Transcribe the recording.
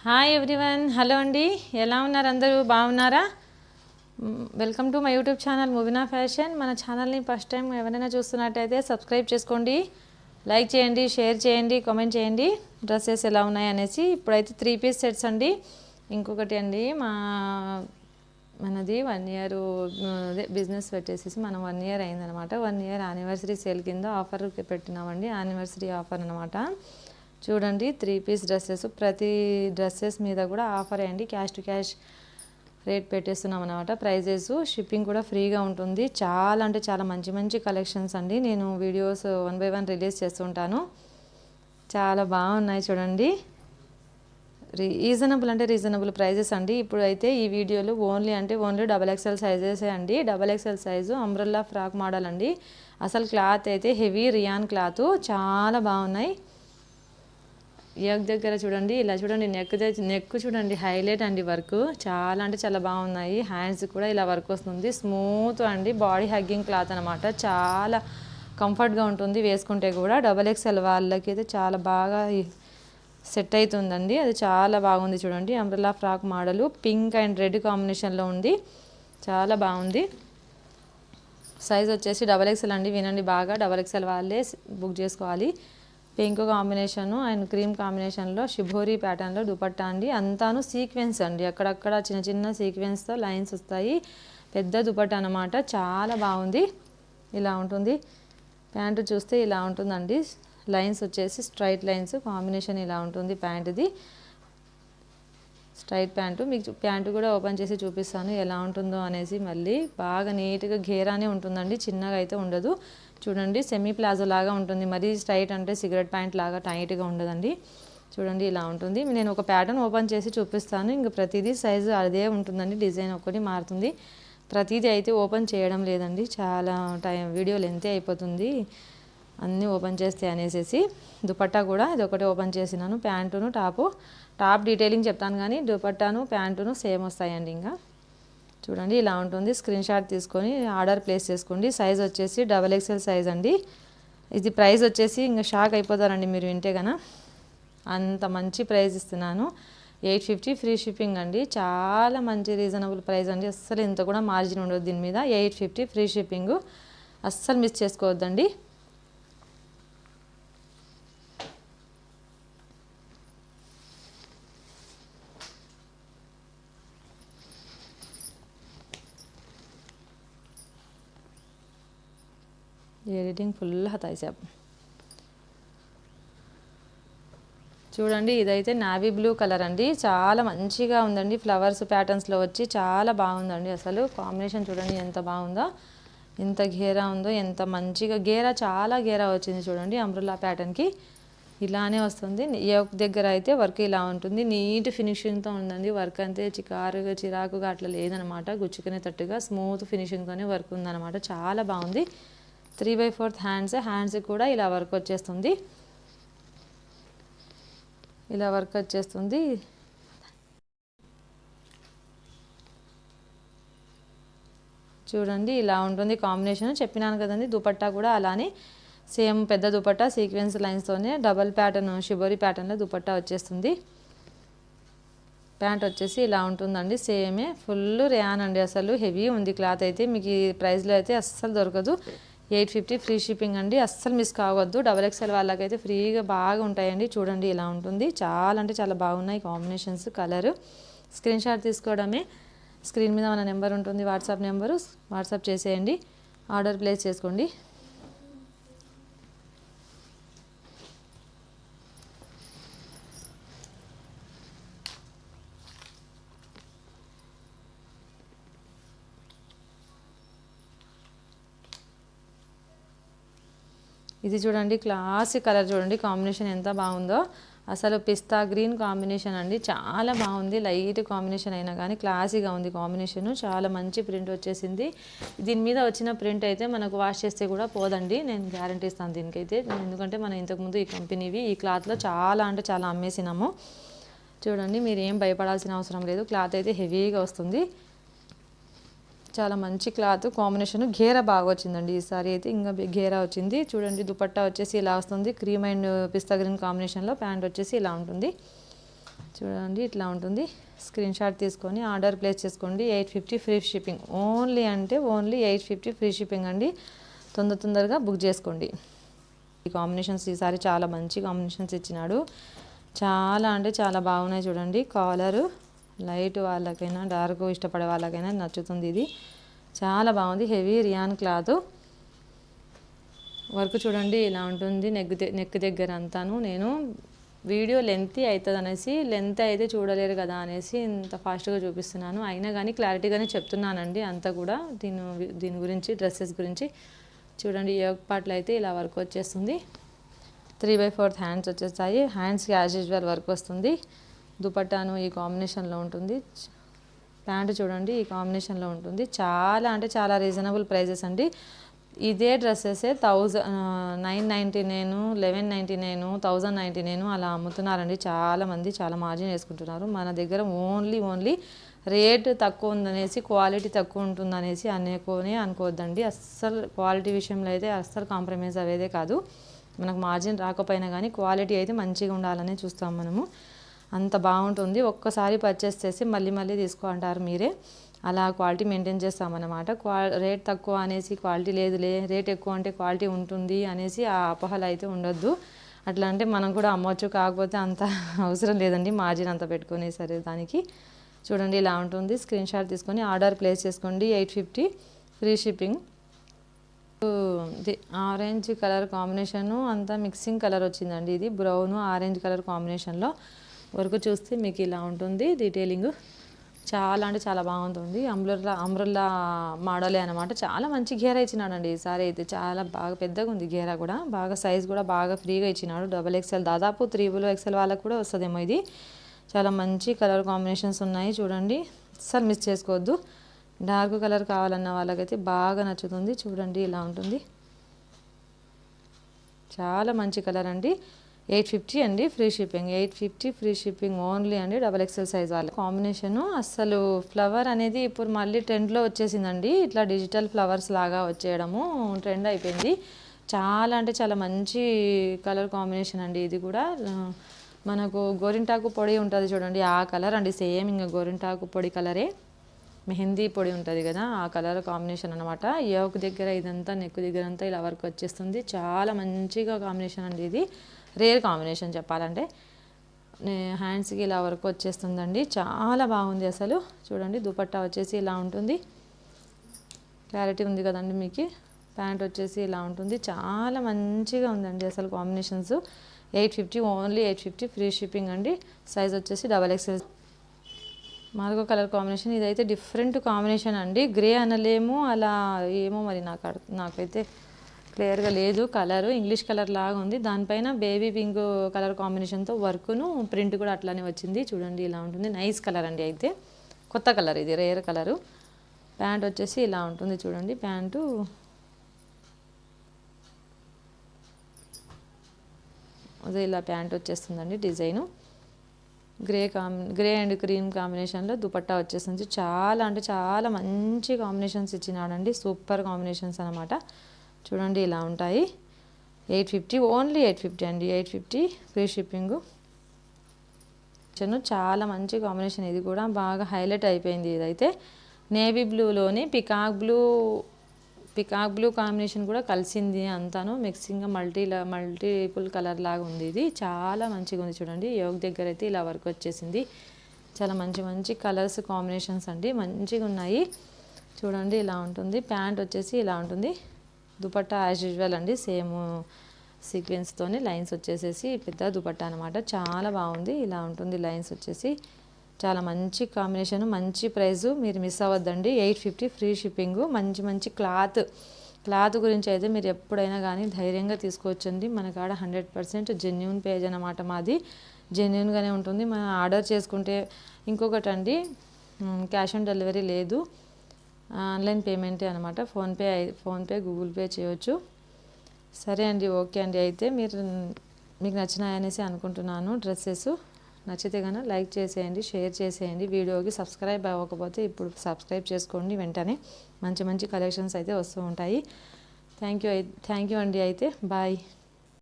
Hi everyone, hello అండి. ఎలా ఉన్నారు? అందరూ బాగున్నారా? Welcome to my YouTube channel Mubeena fashion. మన ఛానల్ని ఫస్ట్ టైం ఎవరైనా చూస్తున్నట్టయితే సబ్స్క్రైబ్ చేసుకోండి, లైక్ చేయండి, షేర్ చేయండి, కామెంట్ చేయండి డ్రెస్సెస్ ఎలా ఉన్నాయి అనేసి. ఇప్పుడైతే 3 పీస్ సెట్స్ అండి. ఇంకొకటి అండి, మనది 1 ఇయర్ బిజినెస్ పెట్టేసి మనం 1 ఇయర్ అయిందనమాట. 1 ఇయర్ యానివర్సరీ సేల్ కింద ఆఫర్ పెట్టినామండి. యానివర్సరీ ఆఫర్ అనమాట. చూడండి, 3 పీస్ డ్రెస్సెస్, ప్రతి డ్రెస్సెస్ మీద కూడా ఆఫర్ అయ్యండి. క్యాష్ టు క్యాష్ రేట్ పెట్టేస్తున్నాం అనమాట. ప్రైజెస్, షిప్పింగ్ కూడా ఫ్రీగా ఉంటుంది. చాలా అంటే చాలా మంచి మంచి కలెక్షన్స్ అండి. నేను వీడియోస్ 1 by 1 రిలీజ్ చేస్తుంటాను. చాలా బాగున్నాయి చూడండి. రీజనబుల్ ప్రైజెస్ అండి. ఇప్పుడు అయితే ఈ వీడియోలో ఓన్లీ XXL సైజెసే అండి. XXL size umbrella frock model అండి. అసలు క్లాత్ అయితే హెవీ రియాన్ క్లాత్, చాలా బాగున్నాయి. నెక్ దగ్గర చూడండి, ఇలా చూడండి, నెక్ చూడండి, హైలైట్ అండి. వర్క్ చాలా అంటే చాలా బాగున్నాయి. హ్యాండ్స్ కూడా ఇలా వర్క్ వస్తుంది. స్మూత్ అండి, బాడీ హగ్గింగ్ క్లాత్ అనమాట. చాలా కంఫర్ట్గా ఉంటుంది వేసుకుంటే కూడా. XXL వాళ్ళకి అయితే చాలా బాగా సెట్ అవుతుందండి. అది చాలా బాగుంది చూడండి. Umbrella frock model pink and red కాంబినేషన్లో ఉంది. చాలా బాగుంది. సైజ్ వచ్చేసి XXL అండి. వినండి బాగా, XXL వాళ్ళే బుక్ చేసుకోవాలి. పింక్ కాంబినేషను అండ్ క్రీమ్ కాంబినేషన్లో షిబోరి ప్యాటర్న్లో దుపట్టా అండి. అంతాను సీక్వెన్స్ అండి, అక్కడక్కడ చిన్న చిన్న సీక్వెన్స్తో లైన్స్ వస్తాయి. పెద్ద దుపట్టా అనమాట. చాలా బాగుంది. ఇలా ఉంటుంది. ప్యాంటు చూస్తే ఇలా ఉంటుందండి. లైన్స్ వచ్చేసి స్ట్రైట్ లైన్స్ కాంబినేషన్ ఇలా ఉంటుంది. ప్యాంటుది స్ట్రైట్ ప్యాంటు. మీకు ప్యాంటు కూడా ఓపెన్ చేసి చూపిస్తాను ఎలా ఉంటుందో అనేసి. మళ్ళీ బాగా నీట్గా ఘేరానే ఉంటుందండి, చిన్నగా అయితే ఉండదు. చూడండి, సెమీ ప్లాజో లాగా ఉంటుంది. మరీ స్ట్రైట్ అంటే సిగరెట్ ప్యాంట్ లాగా టైట్గా ఉండదండి. చూడండి, ఇలా ఉంటుంది. నేను ఒక ప్యాటర్న్ ఓపెన్ చేసి చూపిస్తాను. ఇంకా ప్రతిదీ సైజు అదే ఉంటుందండి, డిజైన్ ఒక్కటి మారుతుంది. ప్రతిదీ అయితే ఓపెన్ చేయడం లేదండి, చాలా వీడియో లెంత్ అయిపోతుంది అన్నీ ఓపెన్ చేస్తే అనేసి. దుపట్టా కూడా ఇది ఒకటి ఓపెన్ చేసినాను. ప్యాంటును టాప్ డీటెయిలింగ్ చెప్తాను కానీ దుపట్టాను ప్యాంటును సేమ్ వస్తాయండి. ఇంకా చూడండి, ఇలా ఉంటుంది. స్క్రీన్ షాట్ తీసుకొని ఆర్డర్ ప్లేస్ చేసుకోండి. సైజ్ వచ్చేసి XXL సైజ్ అండి. ఇది ప్రైస్ వచ్చేసి ఇంకా షాక్ అయిపోతారండి మీరు వింటే కనుక. అంత మంచి ప్రైస్ ఇస్తున్నాను. 850 ఫ్రీ షిప్పింగ్ అండి. చాలా మంచి రీజనబుల్ ప్రైస్ అండి. అస్సలు ఇంత కూడా మార్జిన్ ఉండదు దీని మీద. 850 ఫ్రీ షిప్పింగ్, అస్సలు మిస్ చేసుకోవద్దండి. ఎడిటింగ్ ఫుల్ హతాయి సాబ్. చూడండి, ఇదైతే నావీ బ్లూ కలర్ అండి. చాలా మంచిగా ఉందండి. ఫ్లవర్స్ ప్యాటర్న్స్లో వచ్చి చాలా బాగుందండి. అసలు కాంబినేషన్ చూడండి ఎంత బాగుందో, ఎంత గేరా ఉందో, ఎంత మంచిగా చాలా గేరా వచ్చింది చూడండి. అంబ్రెల్లా ప్యాటర్న్కి ఇలానే వస్తుంది. యోక్ దగ్గర అయితే వర్క్ ఇలా ఉంటుంది. నీట్ ఫినిషింగ్తో ఉందండి. వర్క్ అంతే చిరాకుగా అట్లా లేదనమాట. గుచ్చుకునేటట్టుగా స్మూత్ ఫినిషింగ్తోనే వర్క్ ఉందన్నమాట. చాలా బాగుంది. 3/4 హ్యాండ్స్ కూడా ఇలా వర్క్ వచ్చేస్తుంది. ఇలా వర్క్ వచ్చేస్తుంది. చూడండి, ఇలా ఉంటుంది కాంబినేషన్. చెప్పినాను కదండి, దుపట్టా కూడా అలానే సేమ్ పెద్ద దుపట్టా సీక్వెన్స్ లైన్స్తోనే డబల్ ప్యాటర్న్ షిబోరి ప్యాటర్న్లో దుపట్టా వచ్చేస్తుంది. ప్యాంట్ వచ్చేసి ఇలా ఉంటుందండి. సేమే ఫుల్ రేయాన్ అండి. అసలు హెవీ ఉంది క్లాత్ అయితే. మీకు ఈ ప్రైస్లో అయితే అస్సలు దొరకదు. 850 ఫ్రీ షిప్పింగ్ అండి. అస్సలు మిస్ కావద్దు. XXL వాళ్ళకైతే ఫ్రీగా బాగా ఉంటాయండి. చూడండి, ఇలా ఉంటుంది. చాలా అంటే చాలా బాగున్నాయి కాంబినేషన్స్, కలరు. స్క్రీన్ షాట్ తీసుకోవడమే. స్క్రీన్ మీద మన నెంబర్ ఉంటుంది, వాట్సాప్ నెంబరు. వాట్సాప్ చేసేయండి, ఆర్డర్ ప్లేస్ చేసుకోండి. ఇది చూడండి, క్లాసిక్ కలర్ చూడండి, కాంబినేషన్ ఎంత బాగుందో. అసలు పిస్తా గ్రీన్ కాంబినేషన్ అండి. చాలా బాగుంది. లైట్ కాంబినేషన్ అయినా కానీ క్లాసీగా ఉంది కాంబినేషన్. చాలా మంచి ప్రింట్ వచ్చేసింది. దీని మీద వచ్చిన ప్రింట్ అయితే మనకు వాష్ చేస్తే కూడా పోదండి, నేను గ్యారంటీ ఇస్తాను దీనికైతే. ఎందుకంటే మనం ఇంతకుముందు ఈ కంపెనీవి ఈ క్లాత్లో చాలా అంటే చాలా అమ్మేసినాము. చూడండి, మీరు ఏం భయపడాల్సిన అవసరం లేదు. క్లాత్ అయితే హెవీగా వస్తుంది. చాలా మంచి క్లాత్ కాంబినేషన్. ఘేరా బాగా వచ్చిందండి ఈసారి అయితే. ఇంకా ఘేరా వచ్చింది. చూడండి, దుపట్టా వచ్చేసి ఇలా వస్తుంది. క్రీమ్ అండ్ పిస్తా గ్రీన్ కాంబినేషన్లో. ప్యాంట్ వచ్చేసి ఇలా ఉంటుంది. చూడండి ఇట్లా ఉంటుంది. స్క్రీన్ షాట్ తీసుకొని ఆర్డర్ ప్లేస్ చేసుకోండి. 850 free shipping. Only 850 free shipping అండి. తొందరగా బుక్ చేసుకోండి. ఈ కాంబినేషన్స్ ఈసారి చాలా మంచి కాంబినేషన్స్ ఇచ్చినాడు. చాలా అంటే చాలా బాగున్నాయి చూడండి. కాలరు లైట్ వాళ్ళకైనా డార్క్ ఇష్టపడే వాళ్ళకైనా నచ్చుతుంది. ఇది చాలా బాగుంది. Heavy rayon cloth. వర్క్ చూడండి ఇలా ఉంటుంది. నెక్ దగ్గర అంతాను. నేను వీడియో లెంత్ అవుతుంది అనేసి, లెంత్ అయితే చూడలేరు కదా అనేసి ఇంత ఫాస్ట్గా చూపిస్తున్నాను. అయినా కానీ క్లారిటీగానే చెప్తున్నానండి అంతా కూడా దీని గురించి, డ్రెస్సెస్ గురించి. చూడండి యోగ్ పార్ట్లో అయితే ఇలా వర్క్ వచ్చేస్తుంది. 3/4 హ్యాండ్స్ వచ్చేస్తాయి. హ్యాండ్స్కి యాజ్ యూజువల్ వర్క్ వస్తుంది. దుపట్టాను ఈ కాంబినేషన్లో ఉంటుంది. ప్యాంటు చూడండి ఈ కాంబినేషన్లో ఉంటుంది. చాలా అంటే చాలా రీజనబుల్ ప్రైజెస్ అండి. ఇదే డ్రెస్సెస్ 999, 1199, 1099 అలా అమ్ముతున్నారండి. చాలామంది చాలా మార్జిన్ వేసుకుంటున్నారు. మన దగ్గర ఓన్లీ రేట్ తక్కువ ఉందనేసి, క్వాలిటీ తక్కువ ఉంటుందనేసి అనుకోవద్దండి. అస్సలు క్వాలిటీ విషయంలో అయితే అస్సలు కాంప్రమైజ్ అయ్యేదే కాదు. మనకు మార్జిన్ రాకపోయినా కానీ క్వాలిటీ అయితే మంచిగా ఉండాలని చూస్తాం మనము. అంత బాగుంటుంది. ఒక్కసారి పర్చేస్ చేసి మళ్ళీ తీసుకో అంటారు మీరే. అలా క్వాలిటీ మెయింటైన్ చేస్తామన్నమాట. రేట్ తక్కువ అనేసి క్వాలిటీ లేదులే, రేట్ ఎక్కువ అంటే క్వాలిటీ ఉంటుంది అనేసి ఆ అపోహలు అయితే ఉండొద్దు. అట్లా అంటే మనం కూడా అమ్మవచ్చు. కాకపోతే అంత అవసరం లేదండి మార్జిన్ అంత పెట్టుకునే సరే దానికి. చూడండి ఇలా ఉంటుంది. స్క్రీన్ షాట్ తీసుకొని ఆర్డర్ ప్లేస్ చేసుకోండి. 850 ఫ్రీ షిప్పింగ్. ఇది ఆరెంజ్ కలర్ కాంబినేషను అంతా మిక్సింగ్ కలర్ వచ్చిందండి. ఇది బ్రౌన్ ఆరెంజ్ కలర్ కాంబినేషన్లో వర్క్ చూస్తే మీకు ఇలా ఉంటుంది. డీటెయిలింగ్ చాలా అంటే చాలా బాగుంటుంది. అంబ్రెల్లా మోడలే అనమాట. చాలా మంచి గేరా ఇచ్చినాడండి ఈసారి అయితే. చాలా బాగా పెద్దగా ఉంది గేరా కూడా. బాగా సైజ్ కూడా బాగా ఫ్రీగా ఇచ్చినాడు. XXL దాదాపు 3XL వాళ్ళకు కూడా వస్తుందేమో ఇది. చాలా మంచి కలర్ కాంబినేషన్స్ ఉన్నాయి చూడండి. అస్సలు మిస్ చేసుకోవద్దు. డార్క్ కలర్ కావాలన్న వాళ్ళకైతే బాగా నచ్చుతుంది. చూడండి ఇలా ఉంటుంది. చాలా మంచి కలర్ అండి. 850 అండి free shipping. 850 free shipping only అండి. XXL సైజ్ వాళ్ళ కాంబినేషను. అస్సలు ఫ్లవర్ అనేది ఇప్పుడు మళ్ళీ ట్రెండ్లో వచ్చేసిందండి. ఇట్లా డిజిటల్ ఫ్లవర్స్ లాగా వచ్చేయడము ట్రెండ్ అయిపోయింది. చాలా అంటే చాలా మంచి కలర్ కాంబినేషన్ అండి. ఇది కూడా మనకు గోరింటాకు పొడి ఉంటుంది చూడండి, ఆ కలర్ అండి. సేమ్ ఇంకా గోరింటాకు పొడి కలరే. మెహందీ పొడి ఉంటుంది కదా, ఆ కలర్ కాంబినేషన్ అనమాట. యోక్ దగ్గర ఇదంతా నెక్ దగ్గర అంతా ఇలా వర్క్ వచ్చేస్తుంది. చాలా మంచిగా కాంబినేషన్ అండి. ఇది రేర్ కాంబినేషన్ చెప్పాలంటే. హ్యాండ్స్కి ఇలా వర్క్ వచ్చేస్తుందండి. చాలా బాగుంది అసలు. చూడండి దుపట్టా వచ్చేసి ఇలా ఉంటుంది. క్లారిటీ ఉంది కదండి మీకు. ప్యాంట్ వచ్చేసి ఇలా ఉంటుంది. చాలా మంచిగా ఉందండి అసలు కాంబినేషన్స్. 850 ఓన్లీ 850 ఫ్రీ షిప్పింగ్ అండి. సైజ్ వచ్చేసి XXL. Margo colour combination. ఇదైతే డిఫరెంట్ కాంబినేషన్ అండి. గ్రే అనలేము, అలా ఏమో మరి నాకైతే క్లియర్గా లేదు. కలరు ఇంగ్లీష్ కలర్ లాగా ఉంది. దానిపైన బేబీ పింక్ కలర్ కాంబినేషన్తో వర్కును ప్రింట్ కూడా అట్లానే వచ్చింది. చూడండి ఇలా ఉంటుంది. నైస్ కలర్ అండి. అయితే కొత్త కలర్, ఇది రేర్ కలరు. ప్యాంట్ వచ్చేసి ఇలా ఉంటుంది చూడండి. ప్యాంటు అదే ఇలా ప్యాంట్ వచ్చేస్తుందండి. డిజైను గ్రే అండ్ క్రీమ్ కాంబినేషన్లో దుపట్టా వచ్చేస్తుంది. చాలా అంటే చాలా మంచి కాంబినేషన్స్ ఇచ్చినాడండి. సూపర్ కాంబినేషన్స్ అనమాట. చూడండి ఇలా ఉంటాయి. 850 ఓన్లీ 850 అండి. 850 ఫ్రీ షిప్పింగు. చాలా మంచి కాంబినేషన్. ఇది కూడా బాగా హైలైట్ అయిపోయింది. ఇదైతే నేవీ బ్లూలోని పికాక్ బ్లూ కాంబినేషన్ కూడా కలిసింది అంతాను. మిక్సింగ్గా మల్టిపుల్ కలర్ లాగా ఉంది. ఇది చాలా మంచిగా ఉంది చూడండి. యోగ్ దగ్గర అయితే ఇలా వర్క్ వచ్చేసింది. చాలా మంచి కలర్స్ కాంబినేషన్స్ అండి. మంచిగా ఉన్నాయి. చూడండి ఇలా ఉంటుంది. ప్యాంట్ వచ్చేసి ఇలా ఉంటుంది. దుపట్టా యాజ్ యూజువల్ అండి. సేమ్ సీక్వెన్స్తోనే లైన్స్ వచ్చేసేసి పెద్ద దుపట్టా అనమాట. చాలా బాగుంది. ఇలా ఉంటుంది లైన్స్ వచ్చేసి. చాలా మంచి కాంబినేషన్, మంచి ప్రైజు. మీరు మిస్ అవ్వద్దండి. 850 free shipping. మంచి క్లాత్ గురించి అయితే మీరు ఎప్పుడైనా కానీ ధైర్యంగా తీసుకోవచ్చండి. మన కాడ 100% జెన్యూన్ పేజ్ అనమాట. మాది జెన్యూన్గానే ఉంటుంది. మనం ఆర్డర్ చేసుకుంటే ఇంకొకటి అండి, క్యాష్ ఆన్ డెలివరీ లేదు, ఆన్లైన్ పేమెంటే అనమాట. ఫోన్పే గూగుల్ పే చేయవచ్చు. సరే అండి, ఓకే అండి. అయితే మీకు నచ్చినాయనేసి అనుకుంటున్నాను డ్రెస్సెస్. నచ్చితే కనుక లైక్ చేసేయండి, షేర్ చేసేయండి. వీడియోకి సబ్స్క్రైబ్ అవ్వకపోతే ఇప్పుడు సబ్స్క్రైబ్ చేసుకోండి. వెంటనే మంచి కలెక్షన్స్ అయితే వస్తూ ఉంటాయి. థ్యాంక్ యూ అండి. అయితే బాయ్.